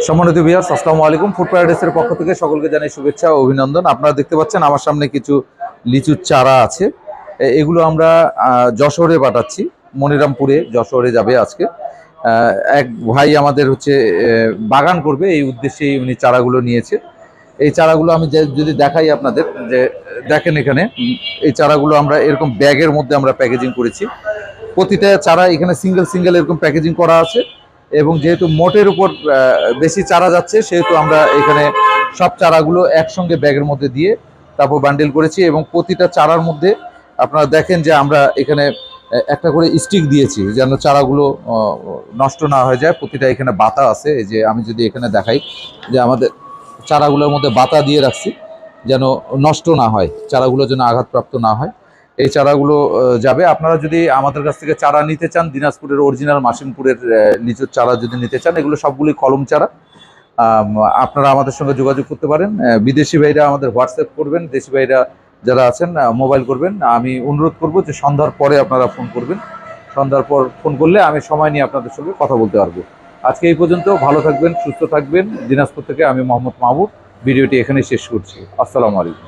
সম্মানিত ভিউয়ার্স, আসসালামু আলাইকুম। ফুড প্যারাডাইসের পক্ষ থেকে সকলকে জানাই শুভেচ্ছা ও অভিনন্দন। আপনারা দেখতে পাচ্ছেন আমার সামনে কিছু লিচুর চারা আছে। এগুলো আমরা যশোরে পাঠাচ্ছি, মনিরামপুরে যশোরে যাবে আজকে। এক ভাই আমাদের হচ্ছে বাগান করবে, এই উদ্দেশ্যেই উনি চারাগুলো নিয়েছে। এই চারাগুলো আমি যদি দেখাই আপনাদের, যে দেখেন এখানে এই চারাগুলো আমরা এরকম ব্যাগের মধ্যে আমরা প্যাকেজিং করেছি। প্রতিটা চারা এখানে সিঙ্গেল সিঙ্গেল এরকম প্যাকেজিং করা আছে, এবং যেহেতু মোটের উপর বেশি চারা যাচ্ছে, সেহেতু আমরা এখানে সব চারাগুলো একসঙ্গে ব্যাগের মধ্যে দিয়ে তারপর বান্ডিল করেছি। এবং প্রতিটা চারার মধ্যে আপনারা দেখেন যে আমরা এখানে একটা করে স্টিক দিয়েছি, যেন চারাগুলো নষ্ট না হয়ে যায়। প্রতিটা এখানে বাতা আছে, এই যে আমি যদি এখানে দেখাই যে আমাদের চারাগুলোর মধ্যে বাতা দিয়ে রাখছি, যেন নষ্ট না হয়, চারাগুলো যেন আঘাতপ্রাপ্ত না হয়। এই চারাগুলো যাবে। আপনারা যদি আমাদের কাছ থেকে চারা নিতে চান, দিনাজপুরের অরিজিনাল মাসিমপুরের লিচুর চারা যদি নিতে চান, এগুলো সবগুলোই কলম চারা। আপনারা আমাদের সঙ্গে যোগাযোগ করতে পারেন। বিদেশি ভাইরা আমাদের হোয়াটসঅ্যাপ করবেন, দেশি ভাইরা যারা আছেন মোবাইল করবেন। আমি অনুরোধ করব যে সন্ধ্যার পরে আপনারা ফোন করবেন। সন্ধ্যার পর ফোন করলে আমি সময় নিয়ে আপনাদের সঙ্গে কথা বলতে পারবো। আজকে এই পর্যন্ত। ভালো থাকবেন, সুস্থ থাকবেন। দিনাজপুর থেকে আমি মোহাম্মদ মাহবুব ভিডিওটি এখানেই শেষ করছি। আসসালামু আলাইকুম।